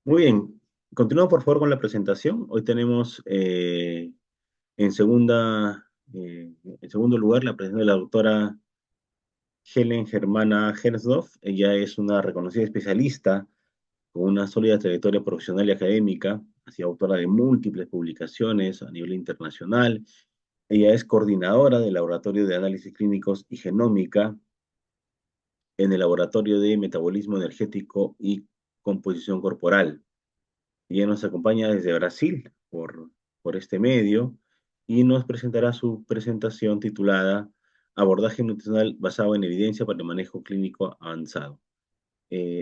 Muy bien, continúo por favor con la presentación. Hoy tenemos en en segundo lugar la presencia de la doctora Helen Germana Hersdorf. Ella es una reconocida especialista con una sólida trayectoria profesional y académica. Ha sido autora de múltiples publicaciones a nivel internacional. Ella es coordinadora del Laboratorio de Análisis Clínicos y Genómica en el Laboratorio de Metabolismo Energético y Composición Corporal. Ella nos acompaña desde Brasil por este medio y nos presentará su presentación titulada Abordaje nutricional basado en evidencia para el manejo clínico avanzado.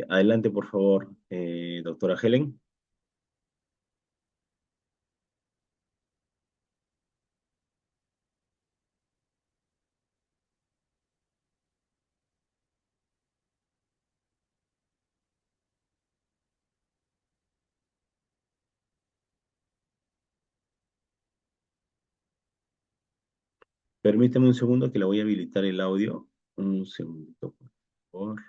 Adelante, por favor, doctora Helen. Permítame un segundo que le voy a habilitar el audio. Un segundito, por favor.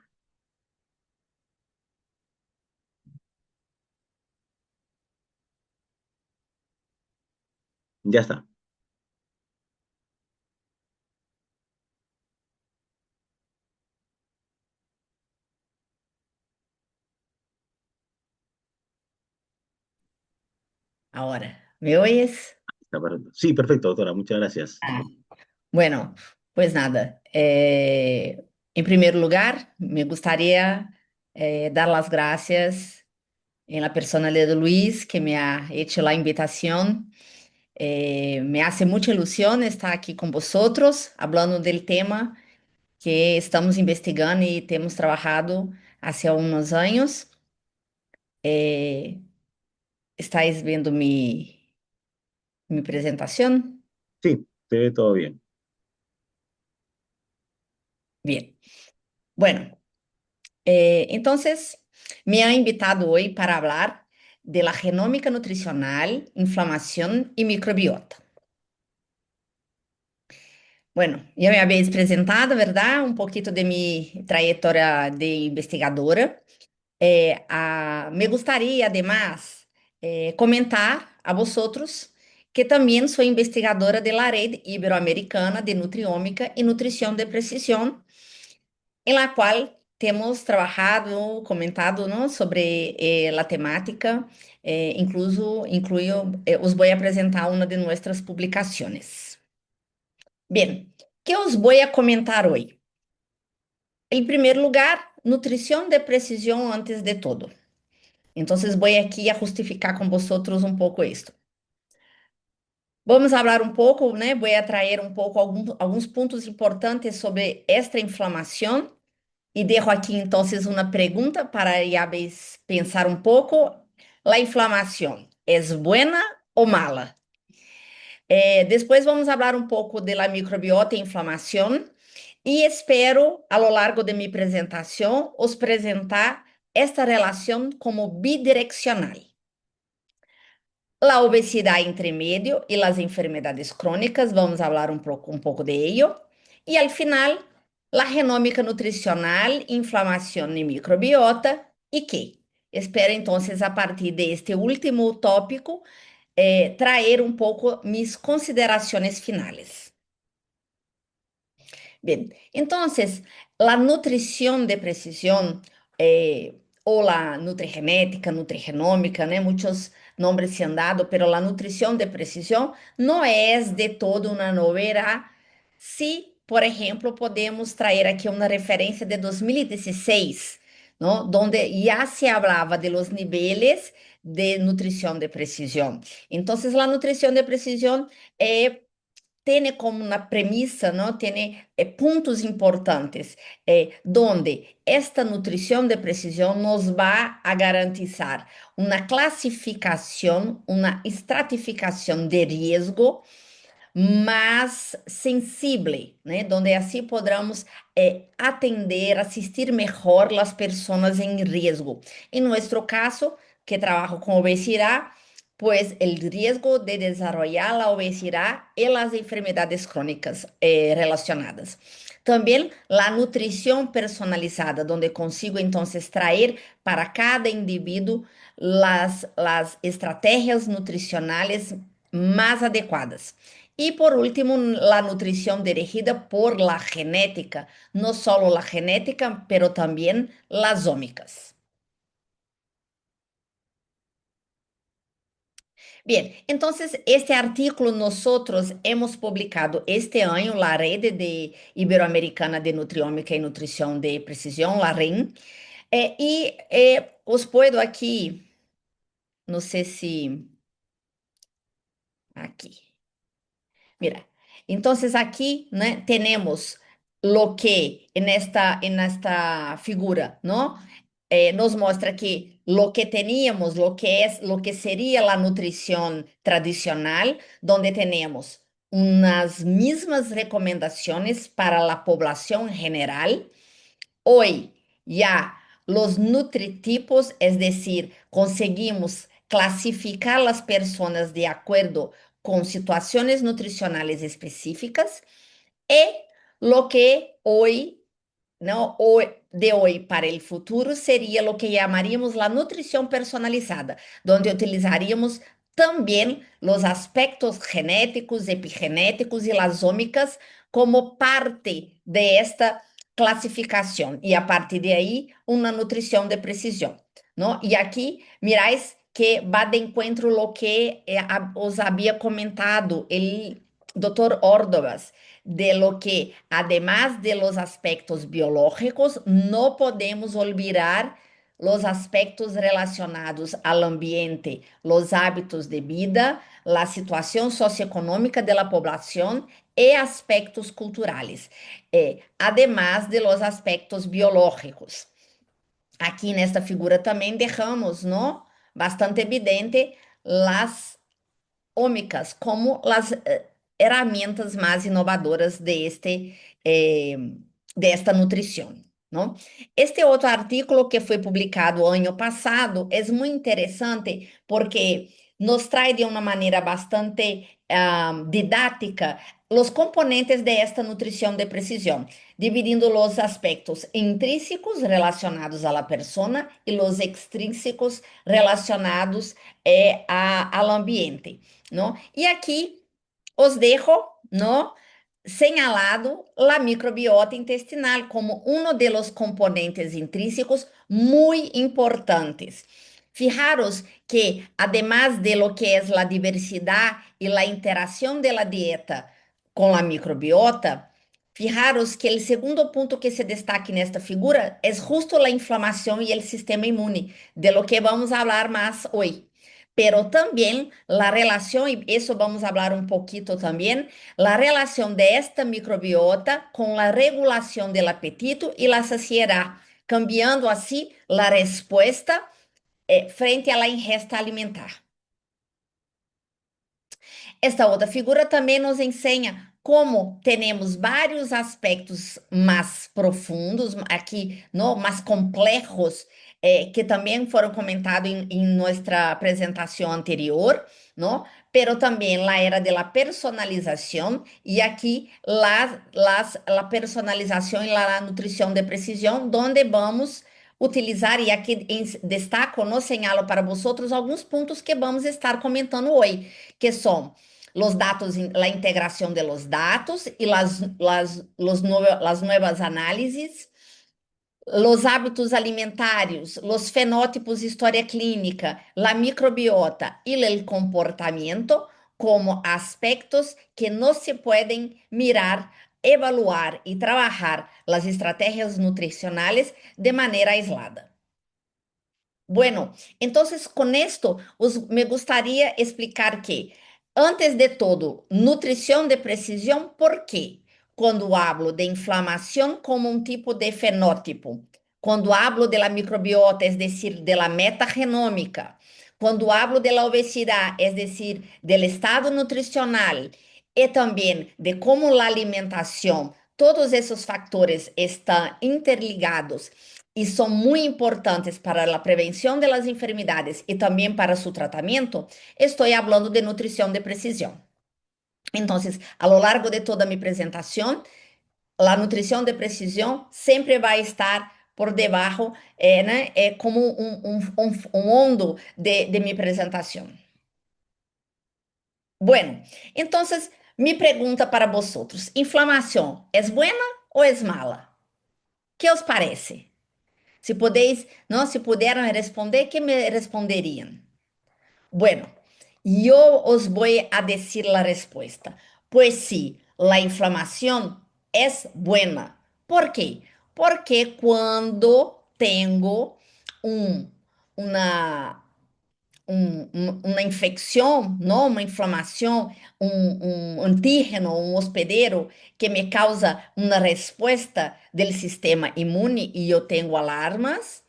Ya está. Ahora, ¿me oyes? Está perfecto. Sí, perfecto, doctora. Muchas gracias. Ah, bueno, pues nada. En primer lugar, me gustaría dar las gracias en la personalidad de Luis, que me ha hecho la invitación. Me hace mucha ilusión estar aquí con vosotros, hablando del tema que estamos investigando y hemos trabajado hace unos años. Eh, ¿Estáis viendo mi presentación? Sí, se ve todo bien. Bien. Bueno. Entonces, me ha invitado hoy para hablar de la genómica nutricional, inflamación y microbiota. Bueno, ya me habéis presentado, ¿verdad? Un poquito de mi trayectoria de investigadora. Me gustaría, además, comentar a vosotros que também sou investigadora de la Red Iberoamericana de Nutriômica e Nutrição de Precisão, en la cual hemos trabajado, comentado, ¿no? Sobre la temática, incluyo, os voy a presentar una de nuestras publicaciones. Bien, ¿qué os voy a comentar hoy? En primer lugar, nutrición de precisión antes de todo. Entonces voy aquí a justificar con vosotros un poco esto. Vamos hablar un poco, né? Voy a traer un poco algunos puntos importantes sobre esta inflamación. E dejo aqui então uma pergunta para ya pensar um pouco. A inflamação é buena ou mala? Depois vamos falar um pouco da microbiota e inflamação. E espero, a lo largo de minha apresentação, os apresentar esta relação como bidireccional. A obesidade intermédio e as enfermidades crônicas, vamos falar um pouco de ello. E al final, a genômica nutricional, inflamação e microbiota, e que? Espero então, a partir deste último tópico, trazer um pouco mis considerações finais. Bien, entonces, la nutrición de precisión o la nutrigenética, nutrigenómica, né? Muchos nombres se han dado, pero la nutrición de precisión no es de todo una novedad. Si, por ejemplo, podemos traer aquí una referencia de 2016, ¿no? Donde ya se hablaba de los niveles de nutrición de precisión. Entonces, la nutrición de precisión tiene como una premisa, ¿no? Tiene puntos importantes, donde esta nutrición de precisión nos va a garantizar una clasificación, una estratificación de riesgo más sensible, né? Donde así podamos atender, asistir mejor las personas en riesgo. En nuestro caso, que trabajo con obesidad, pues el riesgo de desarrollar la obesidad y las enfermedades crónicas relacionadas. También la nutrición personalizada, donde consigo entonces traer para cada individuo las estrategias nutricionales más adecuadas. Y por último, la nutrición dirigida por la genética, no solo la genética, pero también las ómicas. Bien, entonces este artículo nosotros hemos publicado este año la Red de Iberoamericana de Nutriómica y Nutrición de Precisión, la RIN, y os puedo aquí, no sé si aquí. Mira, entonces aquí, ¿no? Tenemos lo que en esta figura, ¿no? Nos muestra que lo que teníamos, lo que es, lo que sería la nutrición tradicional, donde tenemos unas mismas recomendaciones para la población general. Hoy ya los nutritipos, es decir, conseguimos clasificar las personas de acuerdo con situaciones nutricionales específicas y lo que hoy, ¿no? Hoy, de hoy para el futuro sería lo que llamaríamos la nutrición personalizada, donde utilizaríamos también los aspectos genéticos, epigenéticos y las ómicas como parte de esta clasificación y a partir de ahí una nutrición de precisión, ¿no? Y aquí miráis que va de encuentro lo que os había comentado el doctor Ordovas, de lo que, además de los aspectos biológicos, no podemos olvidar los aspectos relacionados al ambiente, los hábitos de vida, la situación socioeconómica de la población y aspectos culturales, además de los aspectos biológicos. Aqui nesta figura também deixamos, não? Bastante evidente las ómicas como las herramientas más inovadoras eh, de esta nutrición, ¿no? Este otro artículo que fue publicado año pasado es muy interesante porque nos trae de una manera bastante didáctica los componentes de esta nutrición de precisión, dividindo los aspectos intrínsecos relacionados a la persona y los extrínsecos relacionados al ambiente. ¿No? E aqui os dejo, ¿no? Señalado la microbiota intestinal como uno de los componentes intrínsecos muy importantes. Fijaros que además de lo que es la diversidad y la interacción de la dieta con la microbiota, fijaros que el segundo punto que se destaca en esta figura es justo la inflamación y el sistema inmune, de lo que vamos a hablar más hoy. Pero también la relación, y eso vamos a hablar un poquito también, la relación de esta microbiota con la regulación del apetito y la saciedad, cambiando así la respuesta frente a la ingesta alimentar. Esta outra figura também nos ensina como temos vários aspectos mais profundos aqui, não, mais complexos, que também foram comentados em nossa apresentação anterior, não? Pero também a era da personalização e aqui a personalização e a nutrição de precisão, onde vamos utilizar, e aqui destaco, no señalo para vosotros alguns pontos que vamos estar comentando hoje, que são los datos, la integración de los datos y las nuevas análisis, los hábitos alimentarios, los fenótipos, historia clínica, la microbiota y el comportamiento como aspectos que no se pueden mirar, evaluar y trabajar las estrategias nutricionales de manera aislada. Bueno, entonces con esto me gustaría explicar que, antes de todo, nutrición de precisión, ¿por qué? Cuando hablo de inflamación como un tipo de fenótipo, cuando hablo de la microbiota, es decir, de la metagenómica, cuando hablo de la obesidad, es decir, del estado nutricional y también de cómo la alimentación, todos esos factores están interligados y son muy importantes para la prevención de las enfermedades y también para su tratamiento, estoy hablando de nutrición de precisión. Entonces, a lo largo de toda mi presentación, la nutrición de precisión siempre va a estar por debajo, né? É como um hondo de mi presentación. Bueno, entonces, mi pregunta para vosotros, ¿inflamación es buena o es mala? ¿Qué os parece? Se podéis, não, se puderam responder, ¿qué me responderían? Bueno, yo os voy a decir la respuesta. Pues sí, la inflamación es buena. ¿Por qué? Porque cuando tengo un, una, uma infecção, não? Uma inflamação, um antígeno, um hospedeiro que me causa uma resposta do sistema imune e eu tenho alarmas,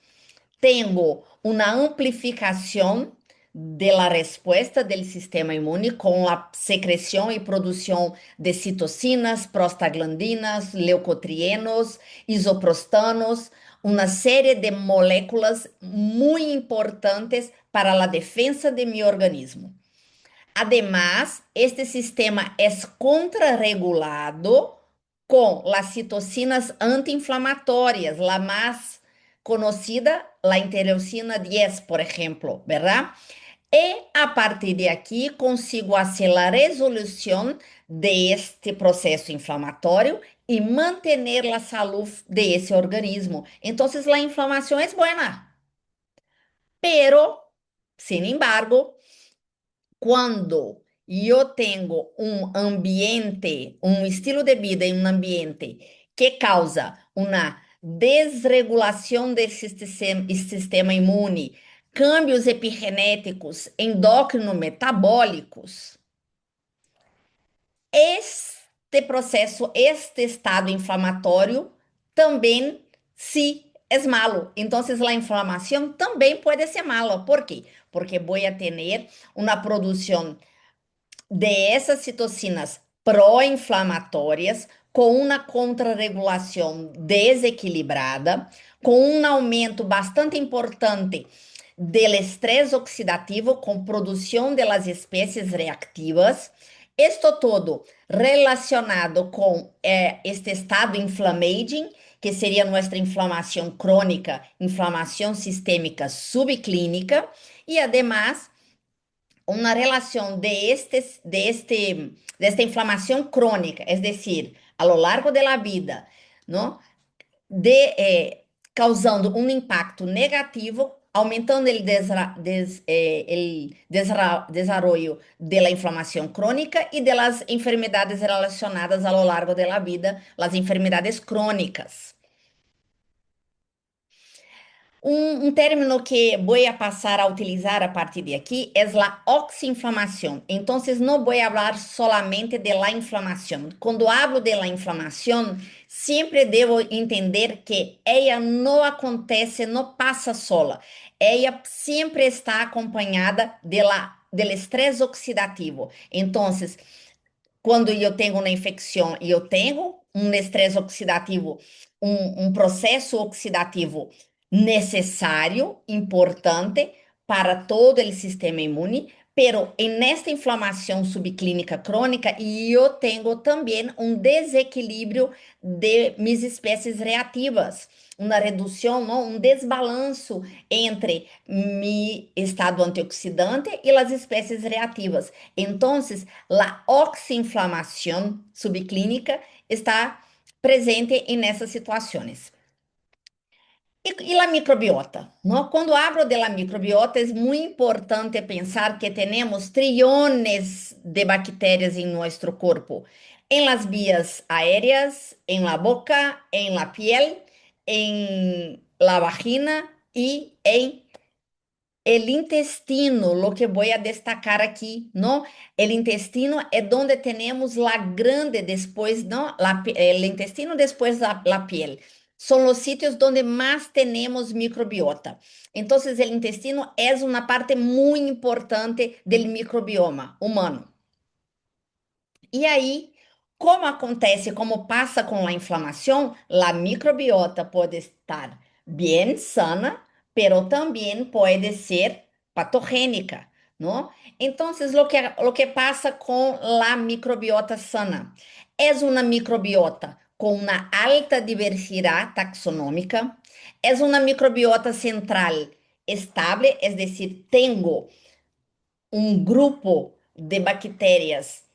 tenho uma amplificação da resposta do sistema imune com a secreção e produção de citocinas, prostaglandinas, leucotrienos, isoprostanos, uma série de moléculas muito importantes para a defesa de meu organismo. Además, este sistema é contrarregulado com as citocinas anti-inflamatórias, a mais conhecida, a interleucina 10, por exemplo, ¿verdad? E a partir de aqui consigo fazer a resolução deste processo inflamatório e manter a saúde desse organismo. Então, a inflamação é boa, pero, sin embargo, quando eu tenho um ambiente, um estilo de vida em um ambiente que causa uma desregulação desse sistema imune, câmbios epigenéticos endócrino-metabólicos, este processo, este estado inflamatório também se é malo. Então, a inflamação também pode ser mala. ¿Por quê? Porque vou ter uma produção de essas citocinas pró-inflamatórias com uma contrarregulação desequilibrada, com um aumento bastante importante do estresse oxidativo, com produção das espécies reactivas. Isto todo relacionado com este estado inflammaging, que seria nossa inflamação crônica, inflamação sistêmica subclínica, e además uma relação desta inflamação crônica, é decir, a lo largo de la vida, não? Causando um impacto negativo, aumentando o desarrollo de la inflamação crônica e de las enfermedades relacionadas a lo largo de la vida, las enfermedades crônicas. Término que vou passar a utilizar a partir de aqui é a oxinflamação. Então, não vou falar solamente de la inflamação. Quando hablo de la inflamação, sempre devo entender que ela não acontece, não passa sola. Ela sempre está acompanhada del estresse oxidativo. Então, quando eu tenho uma infecção e eu tenho um estresse oxidativo, processo oxidativo necessário, importante para todo o sistema imune, pero nesta inflamação subclínica crônica eu tenho também um desequilíbrio de minhas espécies reativas, uma redução, não? Um desbalanço entre meu estado antioxidante e as espécies reativas. Então, a oxinflamação subclínica está presente nessas situações. E a microbiota? ¿No? Quando hablo de la microbiota, é muito importante pensar que temos trilhões de bactérias em nosso corpo, em las vías aéreas, em la boca, em la piel, em la vagina e em el intestino, lo que voy a destacar aquí, ¿no? El intestino es donde tenemos la grande después, ¿no? El intestino después la piel. Son los sitios donde más tenemos microbiota. Entonces, el intestino es una parte muy importante del microbioma humano. E aí, como acontece, como passa com a inflamação, a microbiota pode estar bien sana, pero también puede ser patogénica, ¿no? Entonces, lo que pasa con la microbiota sana es una microbiota con una alta diversidad taxonómica, es una microbiota central estable, es decir, tengo un grupo de bacterias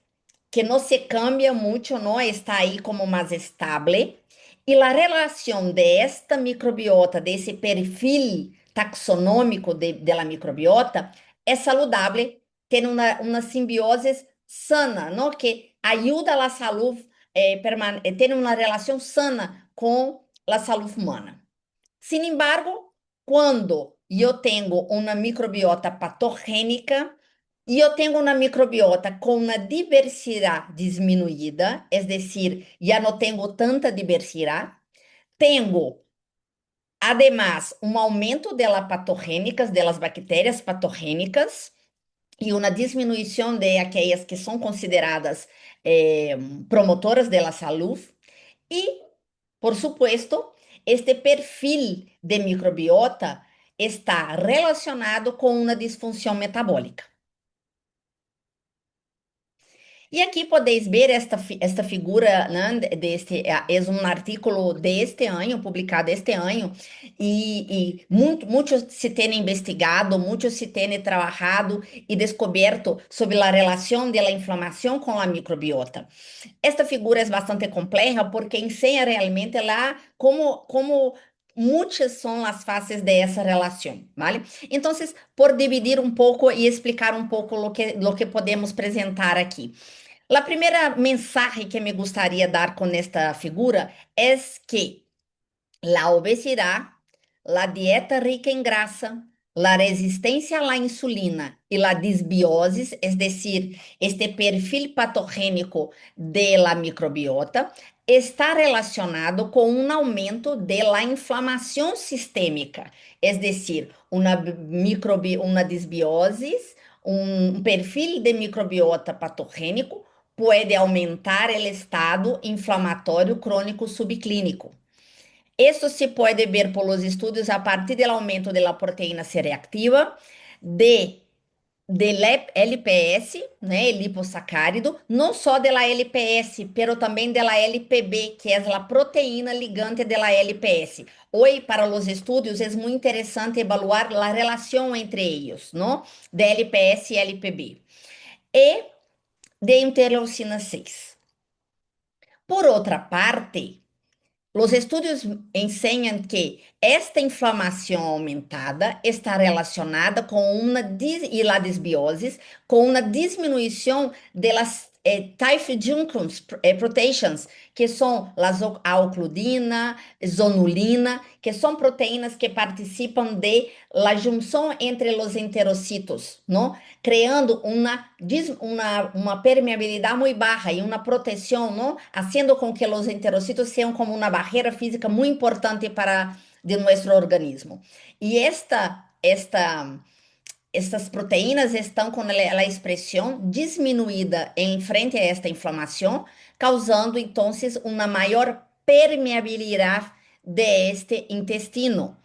que no se cambia mucho, ¿no? Está ahí como más estable. Y la relación de esta microbiota, de ese perfil taxonómico de la microbiota, es saludable, tiene una simbiosis sana, ¿no? Que ayuda a la salud, tiene una relación sana con la salud humana. Sin embargo, cuando yo tengo una microbiota patogénica, yo tengo una microbiota con una diversidad disminuida, es decir, ya no tengo tanta diversidad, tengo además un aumento de las patogénicas, de las bacterias patogénicas, y una disminuição de aquelas que são consideradas promotoras da saúde. E, por supuesto, este perfil de microbiota está relacionado com uma disfunção metabólica. E aqui podeis ver esta figura, né, é um artigo deste ano, publicado este ano, e muitos se têm investigado, muitos se têm trabalhado e descoberto sobre a relação da inflamação com a microbiota. Esta figura é bastante complexa porque ensina realmente lá como muitas são as fases dessa relação, ¿vale? Então, por dividir um pouco e explicar um pouco lo que podemos apresentar aqui. A primeira mensagem que me gostaria dar com esta figura é que a obesidade, a dieta rica em grasa, a resistência à insulina e a disbiose, es decir, este perfil patogênico de la microbiota, está relacionado com um aumento de la inflamação sistêmica, es decir, uma disbiose, um perfil de microbiota patogênico pode aumentar o estado inflamatório crônico subclínico. Isso se pode ver pelos estudos a partir do aumento da proteína C reactiva, de LPS, né, lipossacárido, não só da LPS, pero também da LPB, que é a proteína ligante da LPS. Hoje, para os estudos, é muito interessante evaluar a relação entre eles, não? Da LPS e LPB. E de interleucina 6. Por outra parte, os estudos ensinam que esta inflamação aumentada está relacionada com e a desbiose, com uma diminuição das type junctions proteins, que são a ocludina, zonulina, que são proteínas que participam de la junção entre os enterocitos, não? Criando uma permeabilidade muito baixa e uma proteção, não? Haciendo com que os enterocitos sejam como uma barreira física muito importante para de nosso organismo. E estas proteínas estão com a expressão diminuída em frente a esta inflamação, causando então uma maior permeabilidade deste intestino,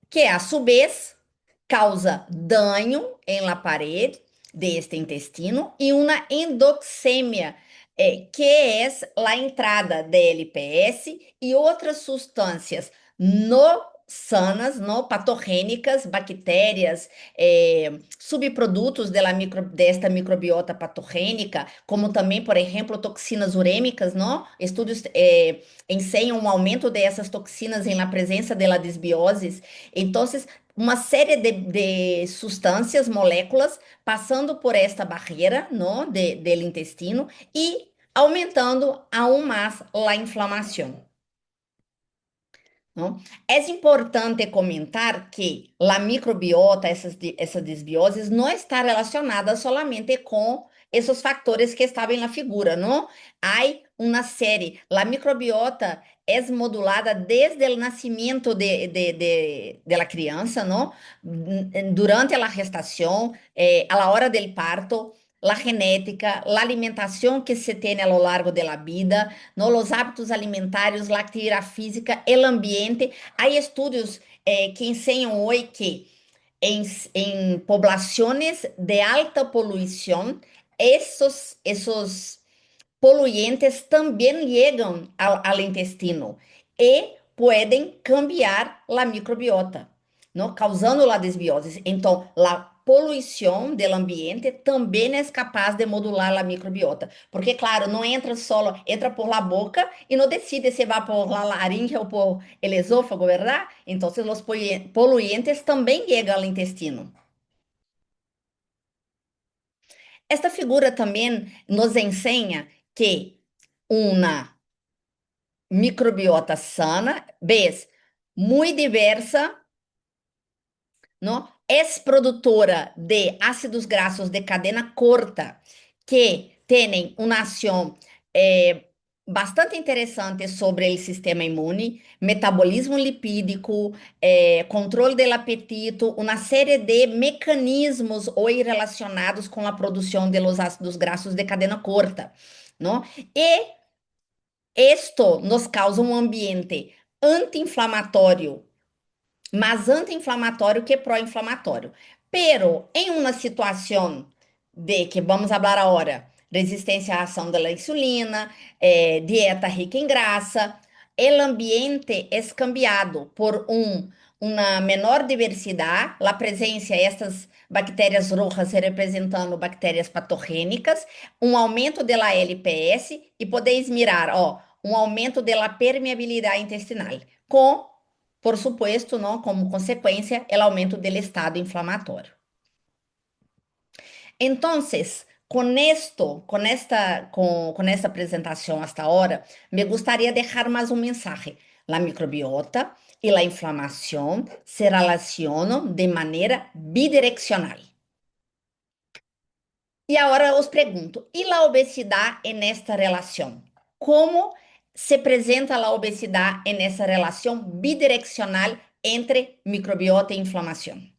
que a su vez causa dano em la pared deste intestino e uma endoxemia, que é a entrada de LPS e outras substâncias no sanas, no patogênicas, bactérias, subprodutos desta microbiota patogênica, como também, por exemplo, toxinas urêmicas, não? Estudos ensinam um aumento dessas toxinas em la presença de la disbiose. Então, uma série de substâncias, moléculas, passando por esta barreira, não, do intestino e aumentando aún mais a inflamação. Não? É importante comentar que a microbiota, essa desbiose, não está relacionada solamente com esses fatores que estavam na figura, não? Há uma série. A microbiota é modulada desde o nascimento da criança, não? Durante a gestação, a la hora del parto, la genética, la alimentación que se tiene a lo largo de la vida, ¿no? Los hábitos alimentarios, la actividad física, el ambiente. Hay estudios que enseñan hoy que en poblaciones de alta poluición, esos poluentes também chegam ao intestino e podem cambiar a microbiota, não? Causando a desbiose. Então, a poluição do ambiente também é capaz de modular a microbiota, porque, claro, não entra só, entra por la boca e não decide se vai por la laringe ou por el esôfago, verdade? Então, os poluentes também chegam ao intestino. Esta figura também nos ensina que uma microbiota sana, ves, muy diversa, ¿no? Es productora de ácidos grasos de cadena corta que tienen una acción bastante interessante sobre o sistema imune, metabolismo lipídico, controle do apetito, uma série de mecanismos hoje relacionados com a produção de los ácidos grasos de cadena corta, não? E esto nos causa um ambiente anti-inflamatório, mais anti-inflamatório que pró-inflamatório. Pero em uma situação de que vamos falar agora, resistência à ação da insulina, dieta rica em grasa, o ambiente é cambiado por uma menor diversidade, a presença destas bactérias rojas representando bactérias patogênicas, um aumento da LPS e podeis mirar, ó, um aumento da permeabilidade intestinal, com, por supuesto, não, como consequência, o aumento do estado inflamatório. Entonces, con esta presentación hasta ahora, me gustaría dejar más un mensaje. La microbiota y la inflamación se relacionan de manera bidireccional. Y ahora os pregunto, ¿y la obesidad en esta relación? ¿Cómo se presenta la obesidad en esa relación bidireccional entre microbiota e inflamación?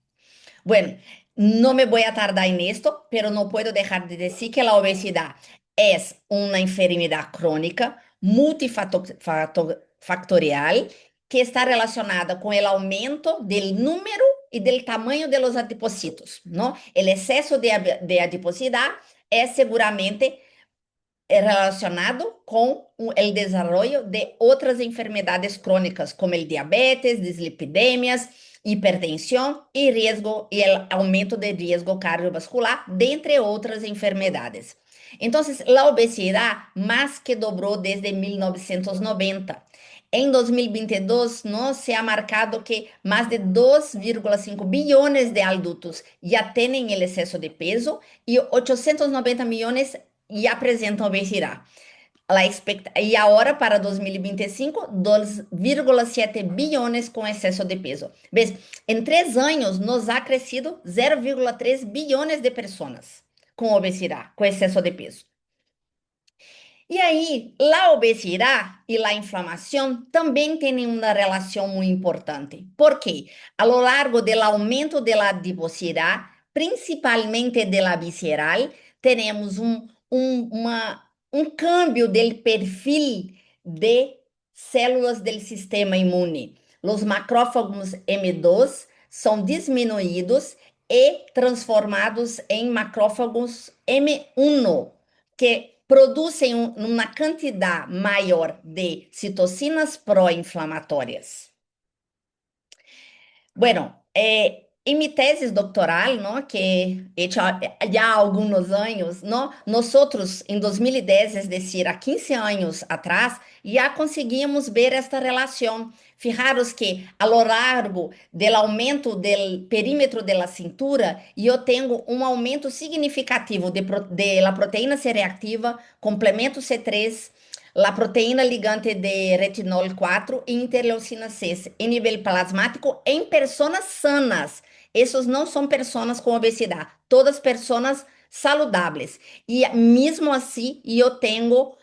Bueno, no me voy a tardar en esto, pero no puedo dejar de decir que la obesidad es una enfermedad crónica multifactorial que está relacionada con el aumento del número y del tamaño de los adipocitos, ¿no? El exceso de adiposidad es seguramente relacionado com o desenvolvimento de outras enfermidades crônicas, como o diabetes, dislipidemias, hipertensão e risco e o aumento de risco cardiovascular, dentre outras enfermedades. Então, a obesidade mais que dobrou desde 1990. Em 2022, não se ha marcado que mais de 2,5 bilhões de adultos já têm o excesso de peso e 890 milhões e apresentam obesidade. E agora, para 2025, 2,7 bilhões com excesso de peso. ¿Ves? Em 3 anos, nos ha crescido 0,3 bilhões de pessoas com obesidade, com excesso de peso. E aí, a obesidade e a inflamação também têm uma relação muito importante. Por quê? A lo largo do aumento da adiposidade, principalmente da visceral, temos um câmbio do perfil de células do sistema imune. Os macrófagos M2 são diminuídos e transformados em macrófagos M1, que produzem uma quantidade maior de citocinas pró-inflamatórias. Bueno, em minha tese doutoral, não, que já há alguns anos, não, nós em 2010, é decir, há 15 anos atrás, já conseguimos ver esta relação. Fijaros que, a lo largo do aumento do perímetro da cintura, eu tenho um aumento significativo da proteína C reactiva, complemento C3, a proteína ligante de retinol 4 e interleucina 6 em nível plasmático em pessoas sanas. Essas não são pessoas com obesidade, todas pessoas saudáveis. E mesmo assim, eu tenho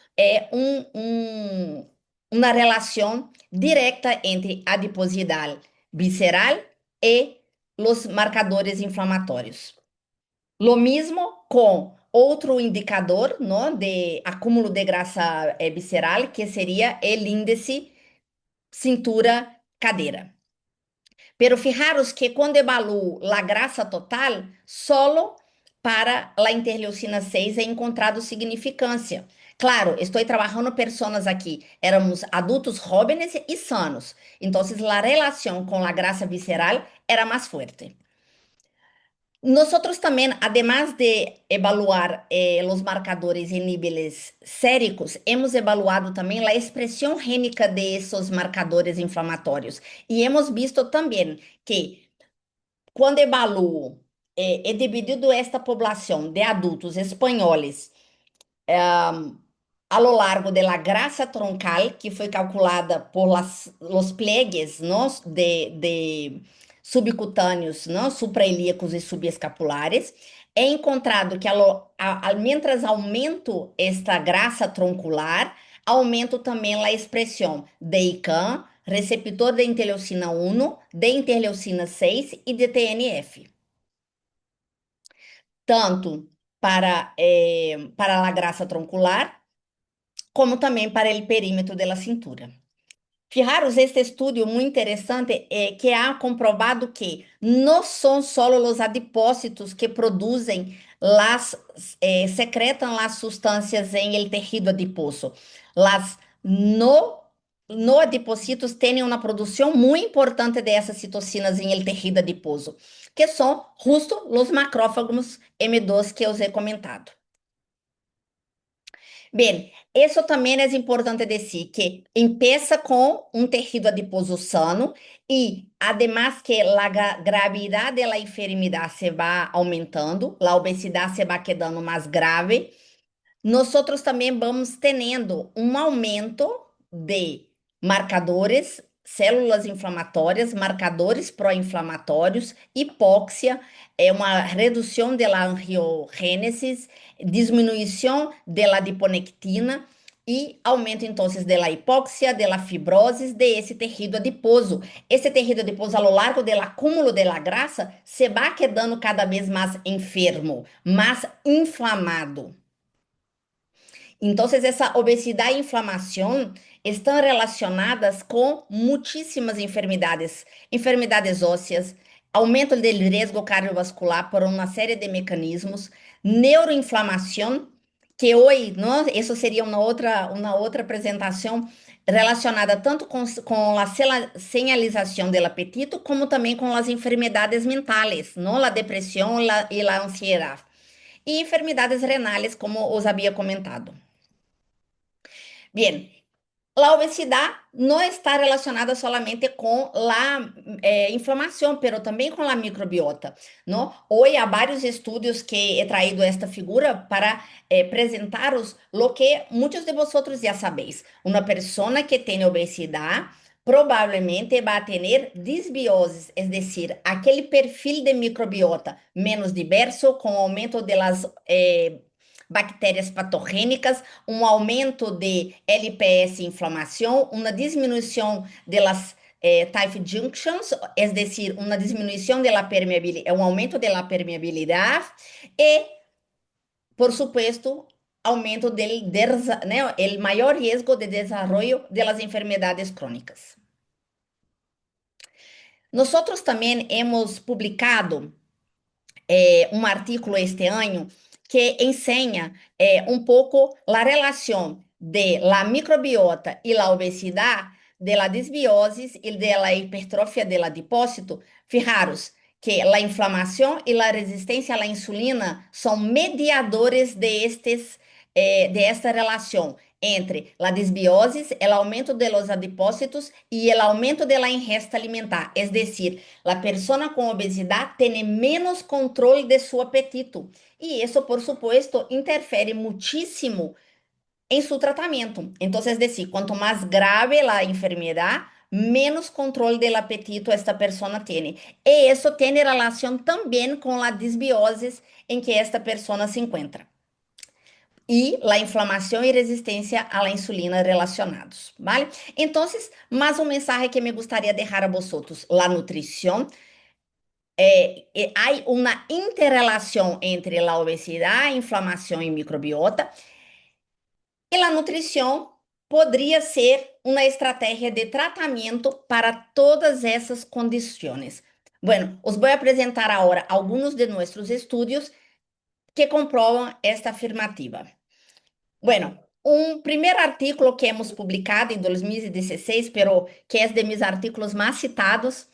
uma relação direta entre a adiposidade visceral e os marcadores inflamatórios. Lo mesmo com outro indicador, ¿no? De acúmulo de grasa visceral, que seria o índice cintura-cadeira. Pero fijaros que quando evalúo a grasa total, solo para a interleucina 6 é encontrado significância. Claro, estou trabalhando pessoas aqui, éramos adultos jóvenes e sanos, então a relação com a grasa visceral era mais forte. Nosotros también, además de evaluar los marcadores en niveles séricos, hemos evaluado también la expresión génica de esos marcadores inflamatorios. Y hemos visto también que cuando evalúo, he dividido esta población de adultos espanhóis a lo largo de la grasa troncal, que foi calculada por los pliegues, ¿no? de subcutâneos, ¿no? Suprailíacos e subescapulares, é encontrado que mientras aumento esta grasa troncular, aumento também a expressão de ICAM, receptor de interleucina 1, de interleucina 6 e de TNF. Tanto para a grasa troncular, como também para o perímetro da cintura. Fijaros, este estudo muito interessante que ha comprovado que não são só os adipócitos que produzem secretam as substâncias em el tejido adiposo. Las no adipocitos têm uma produção muito importante dessas citocinas em el tejido adiposo, que são justo os macrófagos M2 que eu he comentado. Bem, isso também é importante dizer que empieza com um tecido adiposo sano e, además que a gravidade da enfermidade se vai aumentando, a obesidade se vai quedando mais grave, nós também vamos tendo um aumento de marcadores, células inflamatórias, marcadores pró-inflamatórios, hipóxia, uma redução da angiogênese, diminuição da adiponectina e aumento então da hipóxia, da fibrose desse tecido adiposo. Esse tecido adiposo, ao largo do acúmulo da grasa, se vai quedando cada vez mais enfermo, mais inflamado. Então, essa obesidade e inflamação estão relacionadas com muitíssimas enfermidades, enfermidades ósseas, aumento do risco cardiovascular por uma série de mecanismos, neuroinflamação, que hoje, não, isso seria uma outra apresentação relacionada tanto com a señalização do apetite, como também com as enfermidades mentais, não, a depressão e a ansiedade. E enfermidades renais, como os havia comentado. Bien, la obesidad no está relacionada solamente con la inflamación, pero también con la microbiota, ¿no? Hoy hay varios estudios que he traído esta figura para presentaros lo que muchos de vosotros ya sabéis. Una persona que tiene obesidad probablemente va a tener disbiosis, es decir, aquel perfil de microbiota menos diverso, con aumento de las bactérias patogênicas, um aumento de LPS inflamação, uma diminuição das tight junctions, é decir, uma diminuição da permeabilidade, um aumento da permeabilidade e, por supuesto, aumento do né, maior risco de desenvolvimento das enfermidades crônicas. Nós também hemos publicado um artículo este ano que ensina um pouco a relação de la microbiota e la obesidade, de la disbiose e de la hipertrofia del adipócito. Fijaros que a inflamação e a resistência à insulina são mediadores de esta relação entre a disbiose, o aumento de los adipócitos e o aumento de la ingesta alimentar. Es decir, a pessoa com obesidade tem menos controle de seu apetito. E isso, por supuesto, interfere muitíssimo em seu tratamento. Então, é decir, quanto mais grave a enfermidade, menos controle do apetito esta pessoa tem. E isso tem relação também com a disbiose em que esta pessoa se encontra. E a inflamação e resistência à insulina relacionados, ¿vale? Então, mais um mensagem que me gostaria de deixar a vosotros. A nutrição hay una interrelación entre la obesidad, inflamación y microbiota, y la nutrición podría ser una estrategia de tratamiento para todas esas condiciones. Bueno, os voy a presentar ahora algunos de nuestros estudios que comproban esta afirmativa. Bueno, un primer artículo que hemos publicado en 2016, pero que es de mis artículos más citados,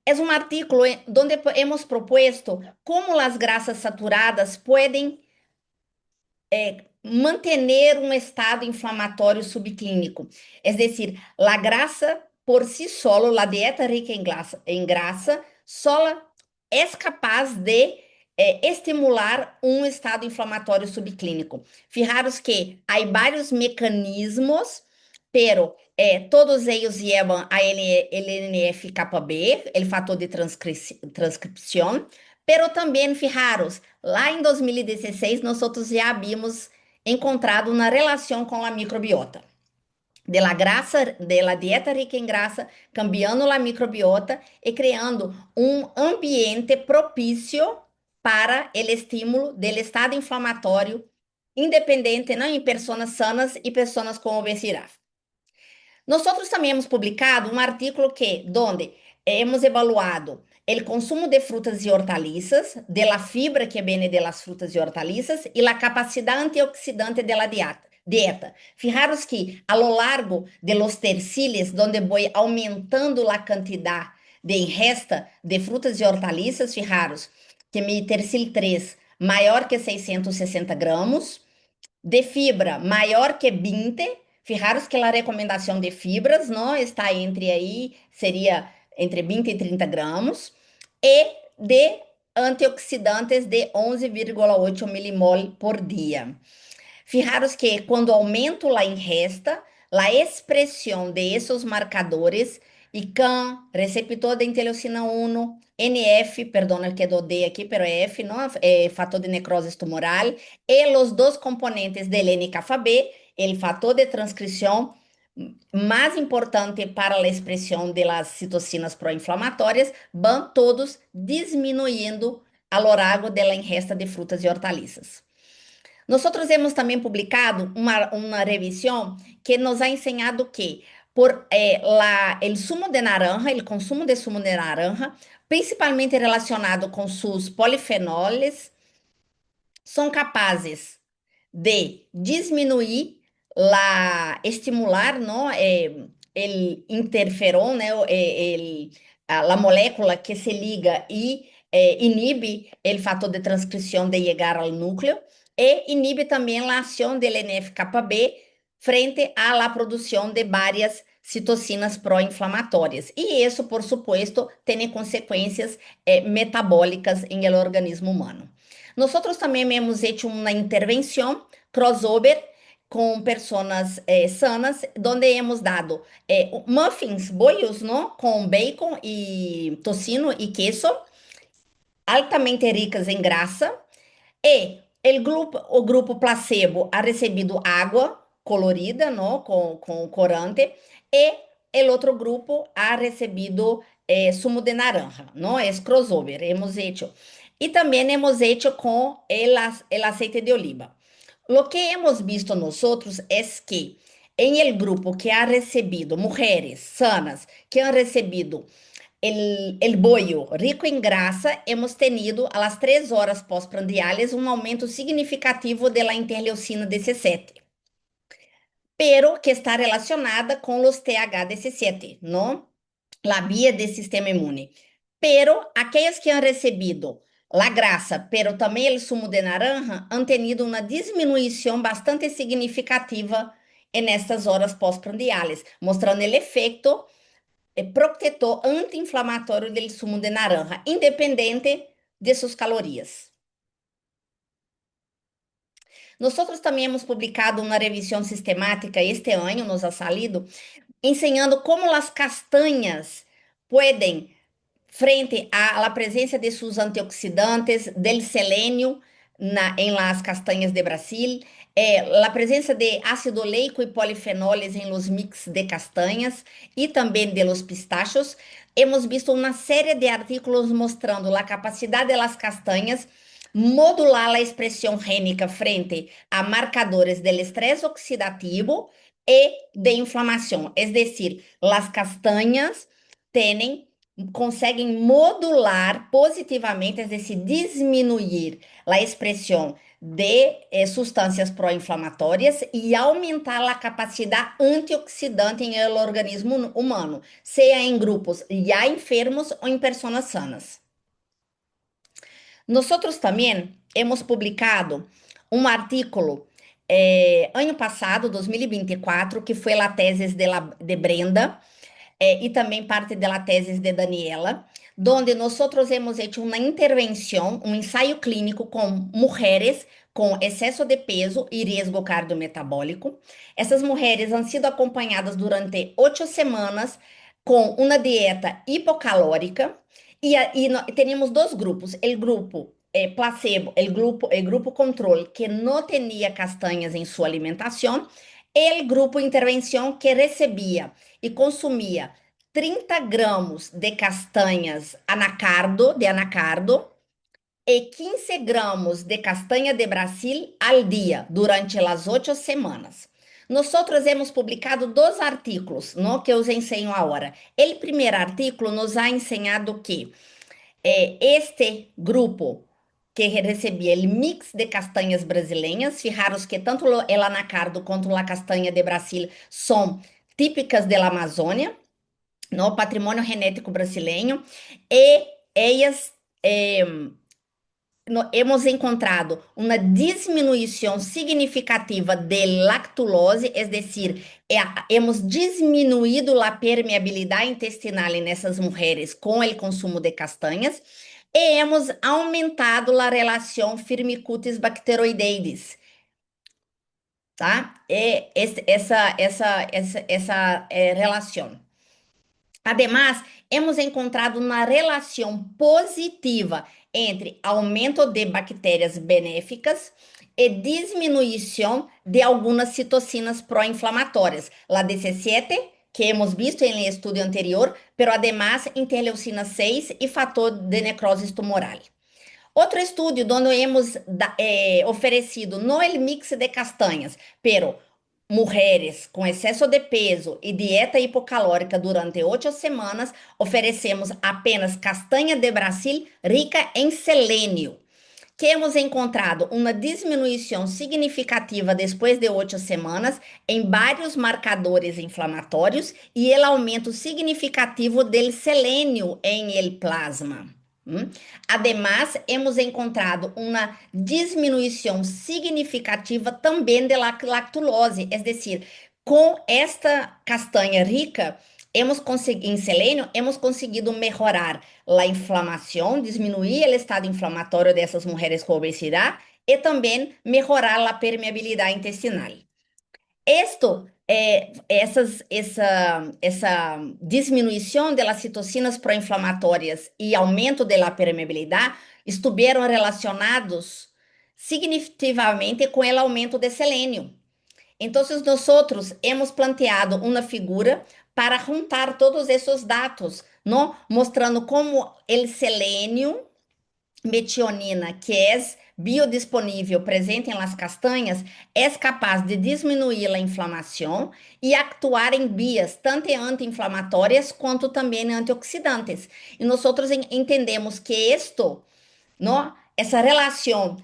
es un artículo donde hemos propuesto cómo las grasas saturadas pueden mantener um estado inflamatório subclínico. É decir, a grasa por si solo, a dieta rica em grasa só é capaz de estimular um estado inflamatório subclínico. Fijaros que há vários mecanismos, pero todos eles llevan a LNF-kappa-B, o fator de transcrição, pero também, fijaros, lá em 2016, nós já havíamos encontrado uma relação com a microbiota. De la grasa, de la dieta rica em grasa, cambiando a microbiota e criando um ambiente propício para o estímulo do estado inflamatório, independente, não, em pessoas sanas e pessoas com obesidade. Nós também hemos publicado um artículo que, onde hemos evaluado o consumo de frutas e hortaliças, de la fibra que vem de las frutas e hortaliças e a capacidade antioxidante de la dieta. Fijaros que a lo largo de los terciles, onde vou aumentando a quantidade de ingesta de frutas e hortaliças, fijaros que mi tercil 3 maior que 660 gramos, de fibra maior que 20. Fijaros que a recomendação de fibras não está entre aí, seria entre 20 e 30 gramos, e de antioxidantes de 11,8 milimol por dia. Fijaros que quando aumento a ingesta, a expressão de esses marcadores, ICAM, receptor de interleucina 1, NF, perdão, que é do D aqui, pero é F, não, é fator de necrose tumoral, e os dois componentes del NKFB, o fator de transcrição mais importante para a expressão das citocinas pró-inflamatórias, vão todos diminuindo ao longo da ingesta de frutas e hortaliças. Nós hemos também publicado uma revisão que nos ha ensinado que o sumo de naranja, o consumo de sumo de naranja, principalmente relacionado com seus polifenoles, são capazes de diminuir estimular, não, o interferon, né, a molécula que se liga e inibe o fator de transcrição de chegar ao núcleo e inibe também a ação do NF-kappa-B frente à produção de várias citocinas pró-inflamatórias. E isso, por supuesto, tem consequências metabólicas em el organismo humano. Nós também hemos hecho uma intervenção crossover com pessoas sanas, onde hemos dado muffins, bollos, não? Com bacon e tocino e queso, altamente ricas em grasa, e o grupo placebo ha recebido água colorida, não? Com corante, e o outro grupo ha recebido sumo de naranja, não? É crossover, hemos hecho. E também hemos hecho com el aceite de oliva. Lo que hemos visto nosotros es que en el grupo que ha recibido, mujeres sanas, que han recibido el bollo rico en grasa, hemos tenido a las 3 horas pós-prandiales un aumento significativo de la interleucina 17, pero que está relacionada con los TH17, ¿no? La vía del sistema inmune. Pero aquellas que han recibido la grasa, pero também o sumo de naranja, han tenido uma diminuição bastante significativa nestas horas pós-prandiales, mostrando o efeito protetor anti-inflamatório do sumo de naranja, independente de suas calorias. Nós também hemos publicado uma revisão sistemática este ano, nos ha salido, ensinando como as castanhas podem frente à presença de seus antioxidantes, del selênio, en las castañas de Brasil, la presencia de ácido oleico y polifenoles en los mix de castañas y también de los pistachos. Hemos visto una serie de artículos mostrando la capacidad de las castañas modular la expresión génica frente a marcadores del estrés oxidativo y de inflamación. Es decir, las castañas tienen conseguem modular positivamente, é decir, diminuir a expressão de substâncias pró-inflamatórias e aumentar a capacidade antioxidante em el organismo humano, seja em grupos já enfermos ou em pessoas sanas. Nosotros também hemos publicado um artículo ano passado, 2024, que foi a tese de Brenda, y también parte de la tesis de Daniela, donde nosotros hemos hecho una intervención, un ensayo clínico con mujeres com excesso de peso e riesgo cardiometabólico. Essas mulheres han sido acompanhadas durante 8 semanas com uma dieta hipocalórica e temos dois grupos, o grupo placebo, o grupo controle que não tinha castanhas em sua alimentação e o grupo intervenção que recebia e consumia 30 gramos de castanhas de anacardo e 15 gramos de castanha de Brasil al dia durante as 8 semanas. Nós hemos publicado dois artículos, ¿no? Que os ensino agora. O primeiro artículo nos ha ensinado que este grupo que recebia o mix de castanhas brasileiras, fijaros que tanto o anacardo quanto a castanha de Brasil são típicas da Amazônia, no patrimônio genético brasileiro, e elas hemos encontrado uma diminuição significativa de lactulose, é decir, hemos diminuído a permeabilidade intestinal nessas mulheres com o consumo de castanhas e hemos aumentado a relação firmicutes bacteroideis, tá? Essa relação. Además, hemos encontrado uma relação positiva entre aumento de bactérias benéficas e diminuição de algumas citocinas pró-inflamatórias, la DC7, que hemos visto em estudo anterior, pero además interleucina 6 e fator de necrose tumoral. Outro estudo onde hemos oferecido no el mix de castanhas, pero mulheres com excesso de peso e dieta hipocalórica durante 8 semanas, oferecemos apenas castanha de Brasil rica em selênio, que hemos encontrado uma diminuição significativa depois de 8 semanas em vários marcadores inflamatórios e o aumento significativo del selênio em el plasma. Además, hemos encontrado uma diminuição significativa também da lactulose, é decir, com esta castanha rica em selênio, hemos conseguido melhorar a inflamação, diminuir o estado inflamatório dessas mulheres com obesidade e também melhorar a permeabilidade intestinal. Essa diminuição das citocinas pró-inflamatórias e aumento da permeabilidade estiveram relacionados significativamente com o aumento de selênio. Então, nós hemos planteado uma figura para juntar todos esses dados, não? Mostrando como o selênio, metionina, que é biodisponível presente em las castanhas, é capaz de diminuir a inflamação e actuar em vias tanto anti-inflamatórias quanto também antioxidantes. E nós entendemos que essa relação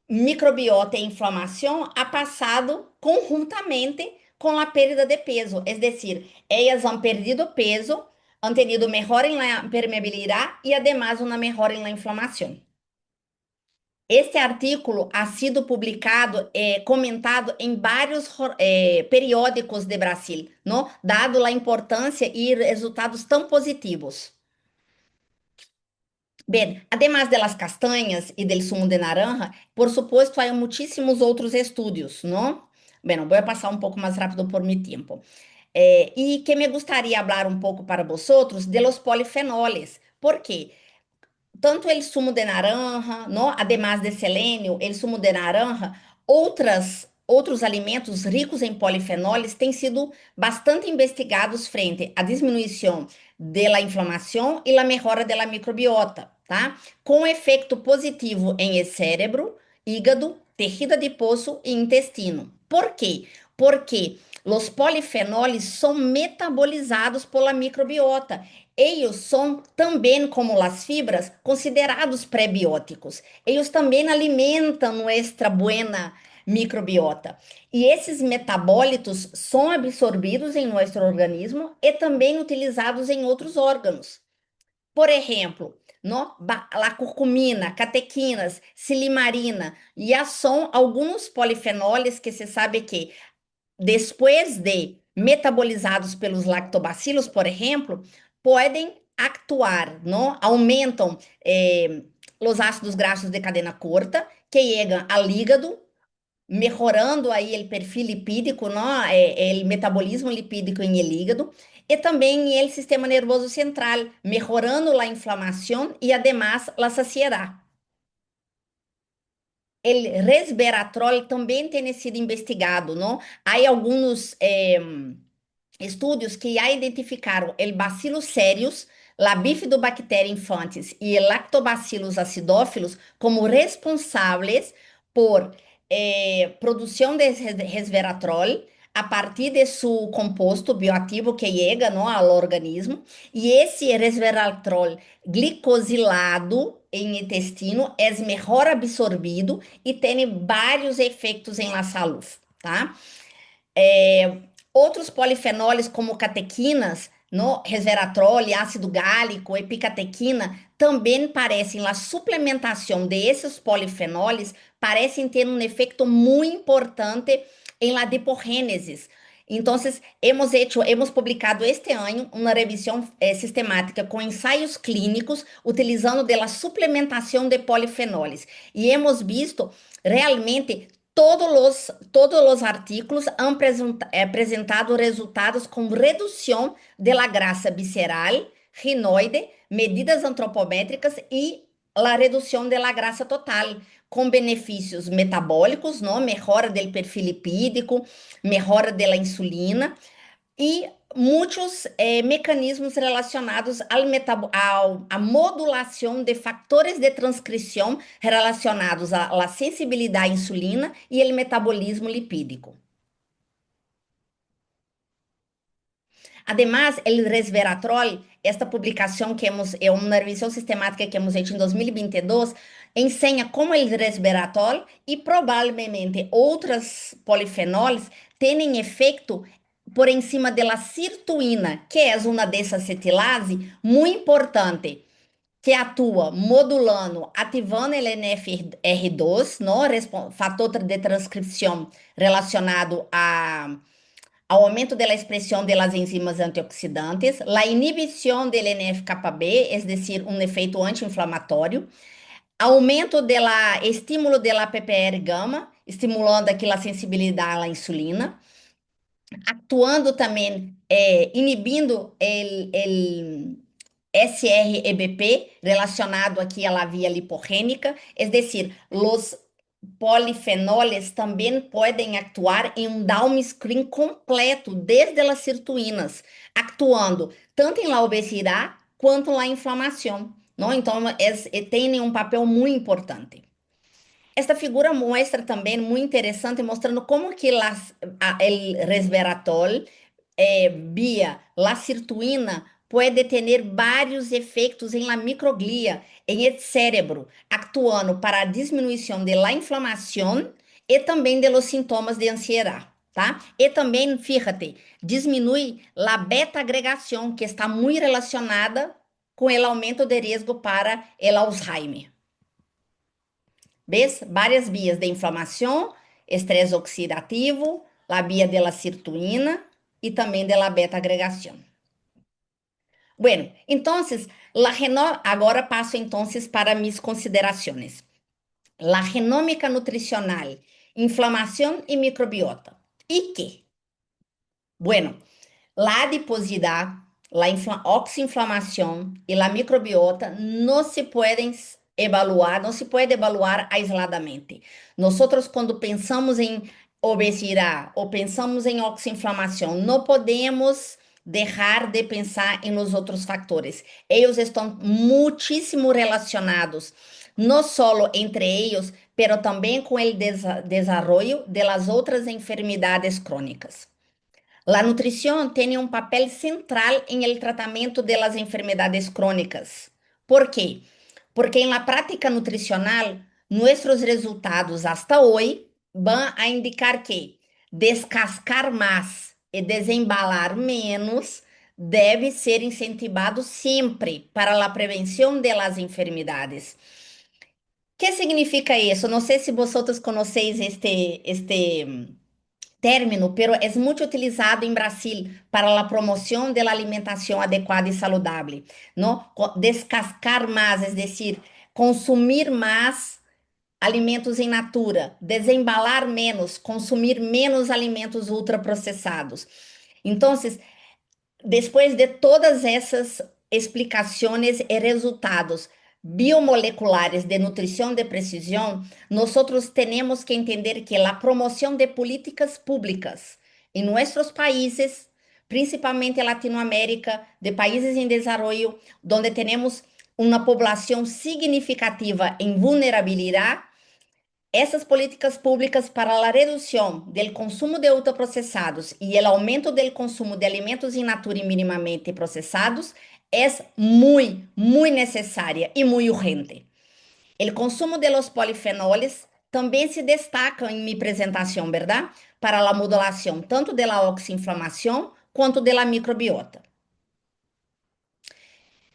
microbiota e inflamação ha passado conjuntamente com a perda de peso, é decir, elas han perdido peso, han tenido mejora en la permeabilidad y además una mejora en la inflamación. Este artículo ha sido publicado, comentado em vários periódicos de Brasil, não? Dado a importância e resultados tão positivos. Bem, además de las castanhas e del sumo de naranja, por supuesto, há muitíssimos outros estudos, não? Bem, vou passar um pouco mais rápido por meu tempo. E que me gostaria falar um pouco para vosotros de los polifenoles. ¿Por quê? tanto el sumo de naranja, não? Además de selênio, el sumo de naranja, outros alimentos ricos em polifenóis têm sido bastante investigados frente à diminuição da inflamação e a melhora da microbiota, tá? Com efeito positivo em cérebro, hígado, tecido adiposo e intestino. Por quê? Porque os polifenóis são metabolizados pela microbiota. Eles são também, como as fibras, considerados prebióticos. Eles também alimentam nossa buena microbiota. E esses metabólitos são absorvidos em nosso organismo e também utilizados em outros órgãos. Por exemplo, no, a curcumina, catequinas, silimarina, já são alguns polifenóis que se sabe que depois de metabolizados pelos lactobacilos, por exemplo, podem actuar, não? Aumentam os ácidos graxos de cadena curta, que chegam ao hígado, melhorando aí o perfil lipídico, não? O metabolismo lipídico em el hígado, e também em el sistema nervoso central, melhorando a inflamação e, además, a saciedade. O resveratrol também tem sido investigado, não? Há alguns estudos que já identificaram o Bacillus cereus, la Bifidobacter infantis e o Lactobacillus acidófilos como responsáveis por produção de resveratrol a partir de seu composto bioativo que chega, não, ao organismo, e esse resveratrol glicosilado em intestino é melhor absorvido e tem vários efeitos em la saúde, tá? É, outros polifenóis, como catequinas, no resveratrol, ácido gálico, epicatequina, também parecem, na suplementação desses polifenóis, parecem ter um efeito muito importante em la adiporgênese. Então, hemos publicado este ano uma revisão sistemática com ensaios clínicos utilizando da suplementação de polifenóis. E hemos visto realmente todos os artículos han apresentado resultados com redução da grasa visceral, rinoide, medidas antropométricas e a redução da grasa total, com benefícios metabólicos, não? Melhora do perfil lipídico, melhora da insulina e muitos mecanismos relacionados à modulação de fatores de transcrição relacionados à sensibilidade à insulina e ao metabolismo lipídico. Además, el resveratrol, esta publicação que é uma revisão sistemática que hemos feito em 2022, ensina como o resveratrol e provavelmente outros polifenóis têm efeito por encima da sirtuína, que é uma desacetilase muito importante, que atua modulando, ativando o NFR2, não? Fator de transcrição relacionado ao aumento da expressão das enzimas antioxidantes, a inibição do NF-κB, é decir, um efeito anti-inflamatório, aumento do estímulo da PPR gama, estimulando aqui a sensibilidade à insulina, actuando também, inibindo o SREBP, relacionado aqui à via liporrênica, é decir, os polifenóis também podem atuar em um downscreen completo, desde as sirtuínas, actuando tanto em la obesidade quanto na inflamação, não? Então, tem um papel muito importante. Esta figura mostra também muito interessante, mostrando como que o resveratrol via la sirtuína pode ter vários efeitos em la microglia, em el cérebro, actuando para a diminuição de la inflamação e também de los sintomas de ansiedade, tá? E também, fíjate, diminui la beta-agregação, que está muito relacionada com o aumento de risco para o Alzheimer. ¿Ves? Várias vias de inflamação, estresse oxidativo, a via de la sirtuína e também de la beta-agregação. Bueno, entonces, agora passo entonces para mis considerações. La genómica nutricional, inflamação e microbiota. ¿Y qué? Bueno, la adiposidade, oxinflamación y la microbiota no se pueden evaluar, no se puede evaluar aisladamente. Nosotros cuando pensamos en obesidad o pensamos en oxinflamación, no podemos dejar de pensar en los otros factores. Ellos están muchísimo relacionados, no solo entre ellos, pero también con el desarrollo de las otras enfermedades crónicas. La nutrición tiene un papel central en el tratamiento de las enfermedades crónicas. ¿Por qué? Porque en la práctica nutricional, nuestros resultados hasta hoy van a indicar que descascar más e desembalar menos deve ser incentivado sempre para a prevenção de las enfermedades. ¿Qué significa eso? No sé si vosotros conocéis este término, pero es mucho utilizado en Brasil para la promoción de la alimentación adecuada y saludable, ¿no? Descascar más, es decir, consumir más alimentos em natura, desembalar menos, consumir menos alimentos ultraprocessados. Então, después de todas essas explicações e resultados biomoleculares de nutrição de precisão, nós temos que entender que a promoção de políticas públicas em nossos países, principalmente Latinoamérica, de países em desenvolvimento, onde temos uma população significativa em vulnerabilidade, essas políticas públicas para a redução do consumo de ultraprocessados e o aumento do consumo de alimentos in natura e minimamente processados é muito necessária e muito urgente. O consumo de los polifenoles também se destaca em minha apresentação, verdade? Para a modulação tanto da oxinflamação quanto da microbiota.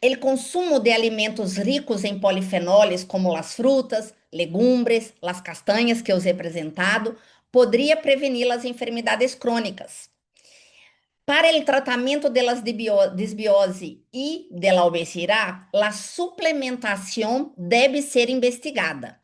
O consumo de alimentos ricos em polifenoles, como as frutas, legumbres, as castanhas que eu he apresentado, poderia prevenir as enfermidades crônicas. Para o tratamento das desbiose e da obesidade, a suplementação deve ser investigada.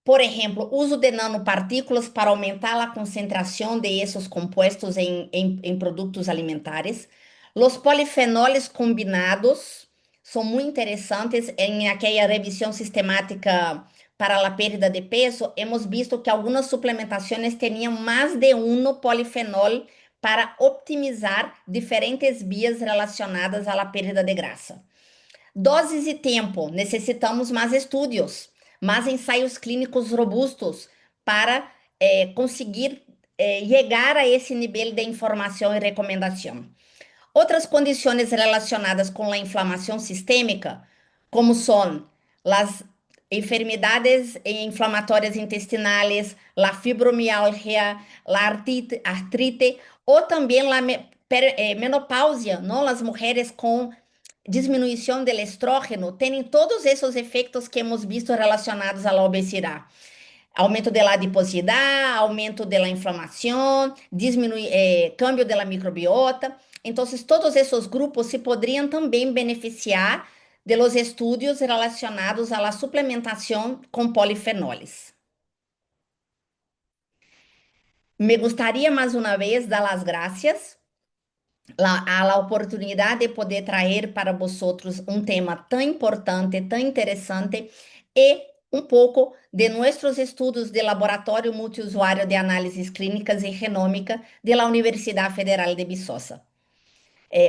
Por exemplo, uso de nanopartículas para aumentar a concentração de esses compostos em produtos alimentares. Os polifenoles combinados são muito interessantes. Em aquela revisão sistemática para a perda de peso, hemos visto que algumas suplementações tinham mais de um polifenol para optimizar diferentes vias relacionadas à perda de grasa. Doses e tempo, necessitamos mais estudos, mais ensaios clínicos robustos para conseguir chegar a esse nível de informação e recomendação. Outras condições relacionadas com a inflamação sistêmica, como são as enfermidades inflamatórias intestinais, a fibromialgia, a artrite, ou também a menopausia, não? As mulheres com diminuição do estrógeno têm todos esses efeitos que hemos visto relacionados à obesidade. Aumento da adiposidade, aumento da inflamação, câmbio da microbiota. Então, todos esses grupos se poderiam também beneficiar de los estudos relacionados à suplementação com polifenoles. Me gostaria mais uma vez dar as graças a la oportunidade de poder trazer para vosotros um tema tão importante, tão interessante e um pouco de nossos estudos de laboratório multiusuário de análises clínicas e genômica da Universidade Federal de Viçosa.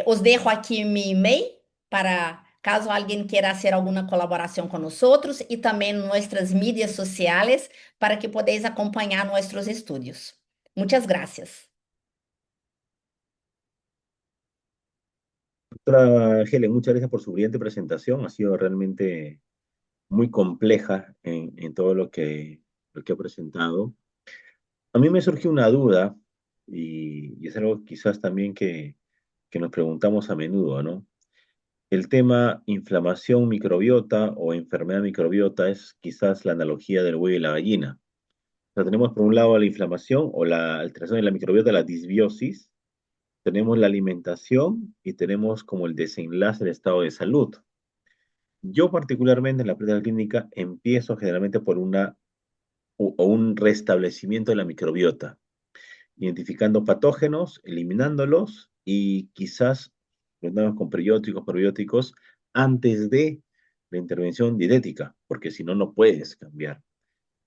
Os deixo aqui meu e-mail para caso alguém queira fazer alguma colaboração com nós e também nossas mídias sociais para que podáis acompanhar nossos estudos. Muitas graças. Doctora Helen, muchas gracias por su brillante presentación. Ha sido realmente muy compleja en todo lo que ha presentado. A mí me surgió una duda y es algo quizás también que nos preguntamos a menudo, ¿no? El tema inflamación microbiota o enfermedad microbiota es quizás la analogía del huevo y la gallina. O sea, tenemos por un lado la inflamación o la alteración de la microbiota, la disbiosis, tenemos la alimentación y tenemos como el desenlace del estado de salud. Yo particularmente en la práctica clínica empiezo generalmente por un restablecimiento de la microbiota, identificando patógenos, eliminándolos y quizás suplementamos con prebióticos, probióticos, antes de la intervención dietética, porque si no, no puedes cambiar.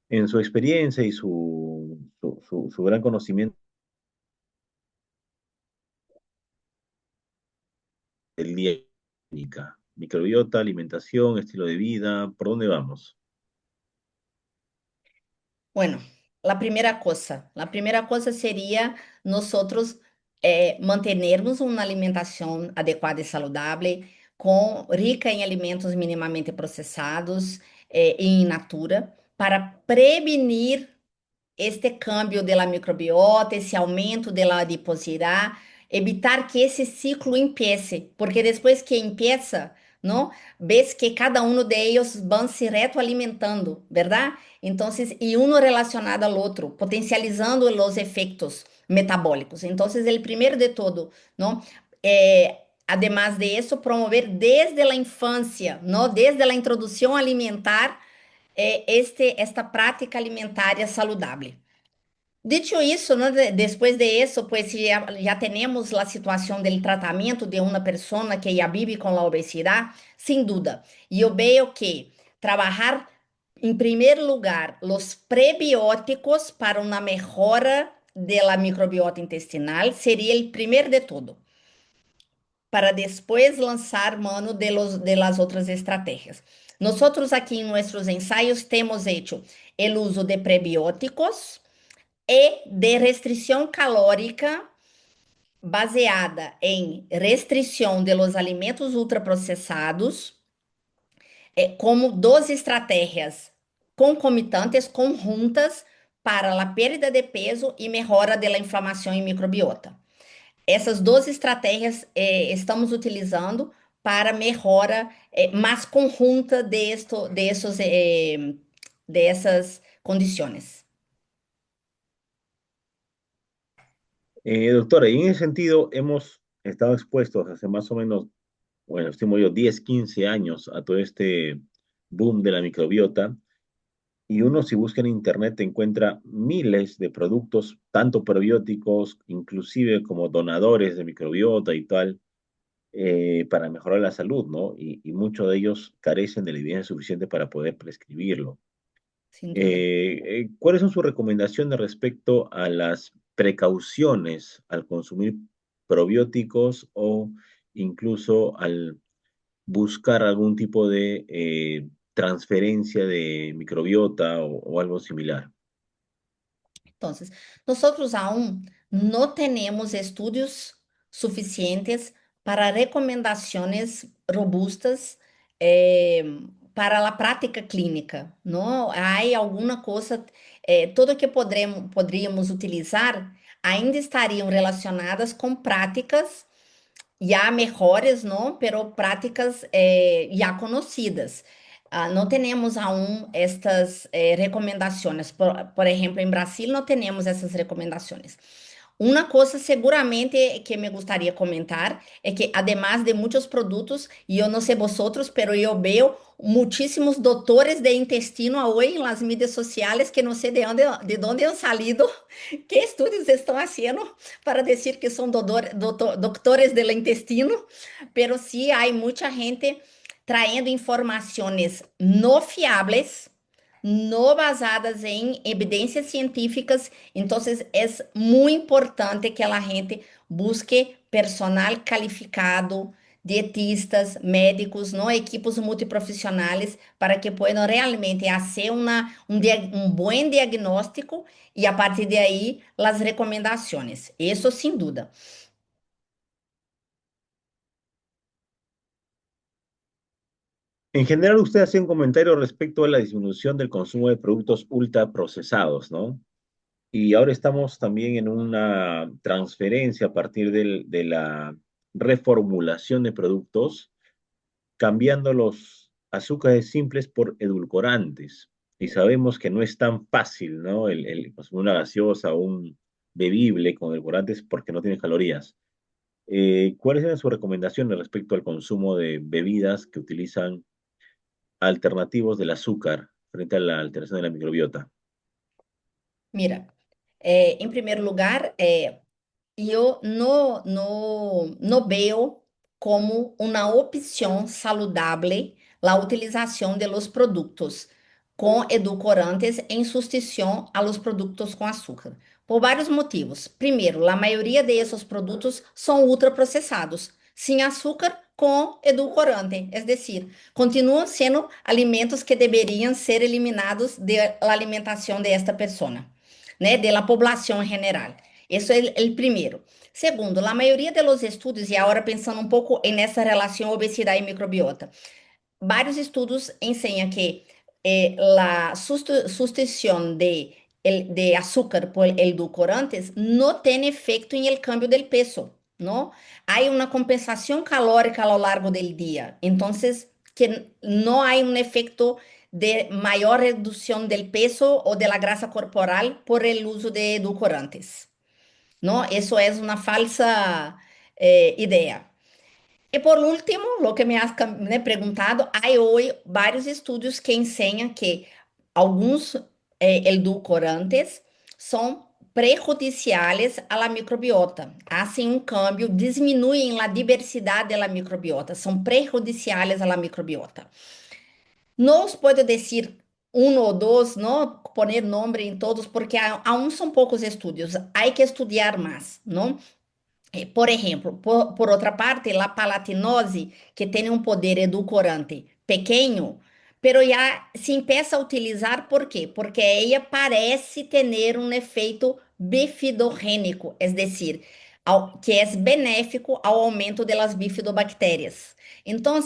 En su experiencia y su gran conocimiento del día, microbiota, alimentación, estilo de vida, ¿por dónde vamos? Bueno, la primera cosa sería nosotros mantenermos uma alimentação adequada e saudável, com rica em alimentos minimamente processados e in natura, para prevenir este cambio de la microbiota, esse aumento de la adiposidade, evitar que esse ciclo empiece, porque depois que empieza, não, ves que cada um de eles vão se retroalimentando, ¿verdad? Então, e um relacionado ao outro, potencializando os efeitos metabólicos. Então, o primeiro de todo, não, además de isso, promover desde a infância, não, desde a introdução alimentar, esta prática alimentaria saudável. Dicho isso, né, depois de isso, pues já temos a situação do tratamento de uma pessoa que já vive com a obesidade, sem dúvida. E eu vejo que trabalhar, em primeiro lugar, os prebióticos para uma melhora da microbiota intestinal seria o primeiro de tudo, para depois lançar mano de las outras estratégias. Nós aqui em nossos ensaios temos hecho o uso de prebióticos e de restrição calórica baseada em restrição de los alimentos ultraprocessados, como 12 estratégias concomitantes, conjuntas, para a perda de peso e melhora da inflamação e microbiota. Essas 12 estratégias estamos utilizando para melhora mais conjunta dessas condições. Doctora, y en ese sentido hemos estado expuestos hace más o menos, bueno, estimo yo, 10, 15 años a todo este boom de la microbiota. Y uno si busca en internet encuentra miles de productos, tanto probióticos, inclusive como donadores de microbiota y tal, para mejorar la salud, ¿no? Y muchos de ellos carecen de la evidencia suficiente para poder prescribirlo. Sem dúvida. ¿Cuáles son sus recomendaciones respecto a las precauciones al consumir probióticos o incluso al buscar algún tipo de transferencia de microbiota o algo similar? Então, nós aún não temos estudos suficientes para recomendações robustas eh, para a prática clínica. Não há alguma coisa, tudo que poderíamos utilizar ainda estariam relacionadas com práticas já melhores, não? Pero práticas já conhecidas. Não temos aún estas recomendações. Por exemplo, em Brasil não temos essas recomendações. Uma coisa seguramente que me gostaria comentar é que, además de muitos produtos, e eu não sei vosotros, pero eu vejo muitíssimos doutores de intestino hoje nas mídias sociais que não sei de onde han salido, que estudos estão fazendo para dizer que são doutores do intestino, pero sí há muita gente trayendo informações não fiáveis, não basadas em evidências científicas. Então, é muito importante que a gente busque personal qualificado, dietistas, médicos, não equipos multiprofissionais, para que possam realmente fazer um bom diagnóstico e, a partir de aí, as recomendações. Isso, sem dúvida. En general, usted hacía un comentario respecto a la disminución del consumo de productos ultraprocesados, ¿no? Y ahora estamos también en una transferencia a partir de la reformulación de productos, cambiando los azúcares simples por edulcorantes. Y sabemos que no es tan fácil, ¿no? El consumir una gaseosa o un bebible con edulcorantes porque no tiene calorías. ¿Cuáles eran sus recomendaciones respecto al consumo de bebidas que utilizan alternativos del azúcar frente a la alteración de la microbiota? Mira, em primeiro lugar, eu não vejo como una opción saludable la utilización de los productos con edulcorantes en sustitución a los productos con azúcar. Por vários motivos. Primeiro, a maioria desses produtos são ultraprocessados, sem açúcar, com edulcorante, é decir, continuam sendo alimentos que deveriam ser eliminados da alimentação desta pessoa, né, da população em geral. Esse é o primeiro. Segundo, a maioria dos estudos, e agora pensando um pouco nessa relação obesidade e microbiota, vários estudos ensinam que a sustituição de azúcar por edulcorantes não tem efeito em el cambio del peso, não? Há uma compensação calórica ao largo do dia, então que não há um efeito de maior redução del peso ou de la grasa corporal por el uso de edulcorantes, não? Isso é uma falsa ideia. E por último, lo que me has né, perguntado, há hoje vários estudos que ensinam que alguns edulcorantes são prejudiciais à microbiota. Hacen um câmbio, diminuem a diversidade da microbiota, são prejudiciais à microbiota. Não os posso dizer um ou dois, não poner nome em todos, porque aún são poucos estudos, há que estudar mais, não? Por exemplo, por outra parte, a palatinose, que tem um poder edulcorante pequeno, pero já se empieza a utilizar, ¿por quê? Porque ela parece ter um efeito bifidogênico, é decir, que é benéfico ao aumento das bifidobactérias. Então,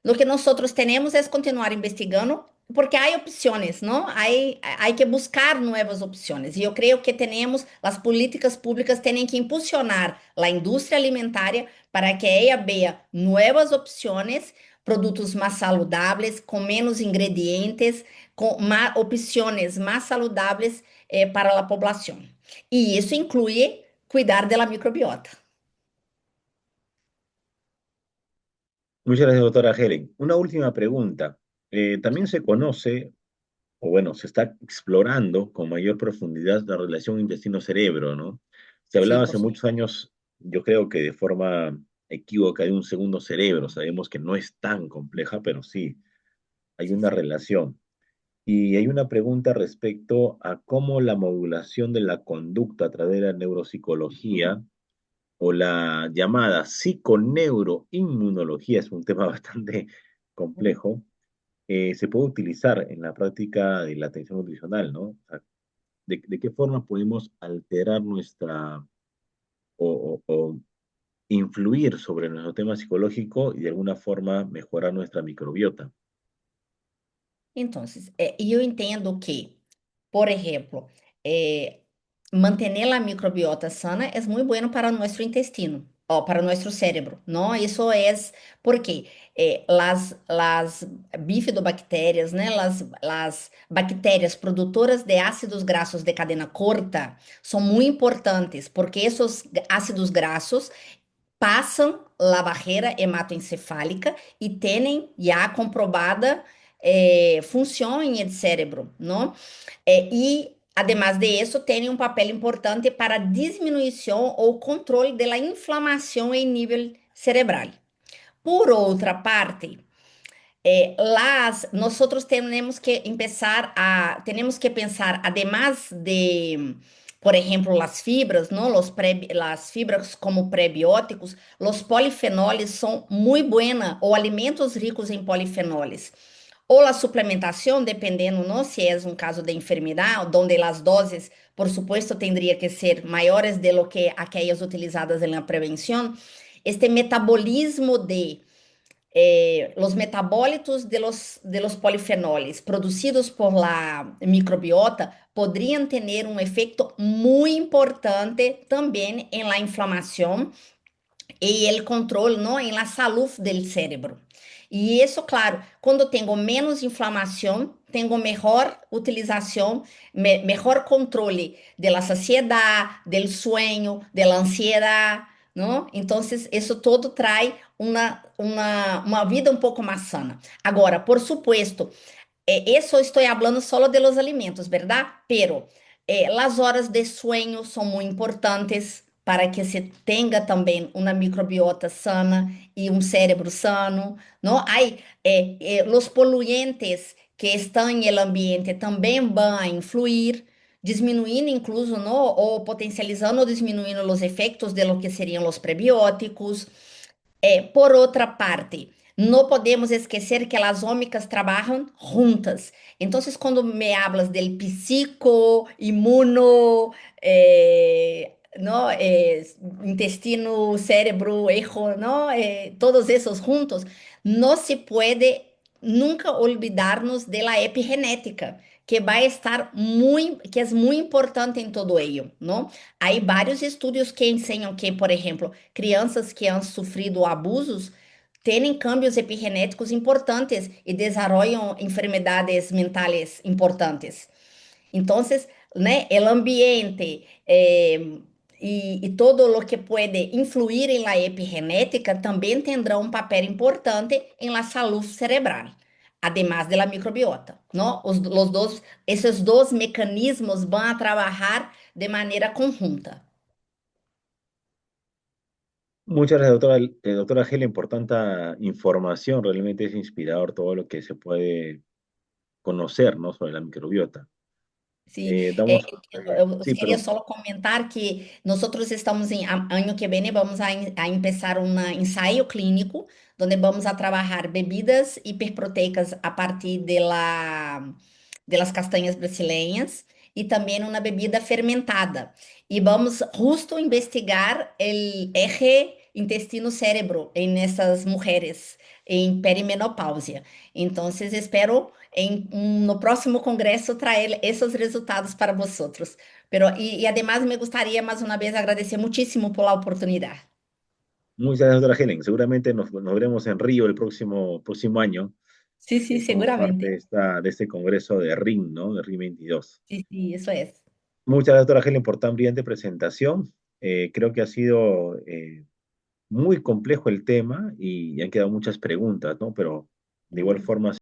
o que nós temos é continuar investigando, porque há opções, não? Há que buscar novas opções. E eu creio que temos, as políticas públicas têm que impulsionar a indústria alimentar para que ela veja novas opções, produtos mais saudáveis, com menos ingredientes, com mais opções mais saudáveis para a população. E isso inclui cuidar da microbiota. Muchas gracias, doctora Helen. Una última pregunta. También se conoce, o bueno, se está explorando con mayor profundidad la relación intestino-cerebro, ¿no? Se Sim, hablaba por hace muchos supuesto. años, yo creo que de forma equívoca, de un segundo cerebro. Sabemos que no es tan compleja, pero sí, hay Sim, una sim. relación. Y hay una pregunta respecto a cómo la modulación de la conducta a través de la neuropsicología o la llamada psiconeuroinmunología, es un tema bastante complejo, se puede utilizar en la práctica de la atención nutricional, ¿no? O sea, de qué forma podemos alterar nuestra o influir sobre nuestro tema psicológico y de alguna forma mejorar nuestra microbiota? Então, e eu entendo que, por exemplo, eh, manter a microbiota sana é muito bueno para nosso intestino, ou para nosso cérebro, não? Isso é porque las bifidobactérias, né, las bactérias produtoras de ácidos graxos de cadena corta são muito importantes, porque esses ácidos graxos passam a barreira hematoencefálica e têm já comprovada função em el cérebro, não? E, además de isso, tem um papel importante para diminuição ou controle da inflamação em nível cerebral. Por outra parte, nosotros tenemos que pensar, además de, por ejemplo, las fibras, ¿no? Las fibras como prebióticos, los polifenoles son muy buenas, o alimentos ricos en polifenoles. Ou a suplementação, dependendo, não, se é um caso de enfermidade, onde as doses, por supuesto, tendría que ser maiores de lo que aquelas utilizadas na prevenção. Este metabolismo de los metabólitos de los polifenoles producidos por la microbiota podrían tener un efecto muy importante también en la inflamación y el control, ¿no? En la salud del cerebro. E isso, claro, quando tenho menos inflamação, tenho melhor utilização, melhor controle da saciedade, do sonho, da ansiedade, não? Então, isso todo traz uma vida um pouco mais sana. Agora, por supuesto, isso estou falando só de los alimentos, ¿verdad? Pero las horas de sueño são muito importantes, para que se tenha também uma microbiota sana e um cérebro sano, não? Aí, os poluentes que estão no ambiente também vão influir, diminuindo incluso, não? Ou potencializando ou diminuindo os efeitos de lo que seriam os prebióticos. Por outra parte, não podemos esquecer que as ômicas trabalham juntas. Então, quando me hablas del psico, imuno, não, intestino, cérebro, ejo, não, todos esses juntos, não se pode nunca olvidarnos de la epigenética, que vai estar muito, que é muito importante em todo ello, não? Há vários estudos que ensinam que, por exemplo, crianças que han sofrido abusos têm cambios epigenéticos importantes e desenvolvem enfermedades mentais importantes. Então, né, o ambiente e todo o que pode influir em la epigenética também terá um papel importante em la saúde cerebral, además de la microbiota, ¿no? Esses dois mecanismos vão a trabalhar de maneira conjunta. Muchas gracias, doctora Helen, por tanta información. Realmente es inspirador todo lo que se puede conocer, ¿no? Sobre la microbiota. Sim, Damos, eu sí, queria perdón. só comentar que nós estamos em ano que vem vamos a começar um ensaio clínico, onde vamos a trabalhar bebidas hiperproteicas a partir de las castanhas brasileiras e também uma bebida fermentada. E vamos justo investigar o eje intestino-cérebro em essas mulheres em perimenopausia. Então, espero no próximo congresso trazer esses resultados para vosotros. Además me gustaría más una vez agradecer muchísimo por la oportunidad. Muchas gracias, doctora Helen. Seguramente nos veremos en Río el próximo año, Sí, sí, que somos parte seguramente. de este congreso de RIN, ¿no? De RIN 22. Sí, sí, eso es. Muchas gracias, doctora Helen, por tan brillante presentación. Creo que ha sido muy complejo el tema y han quedado muchas preguntas, ¿no? Pero de igual forma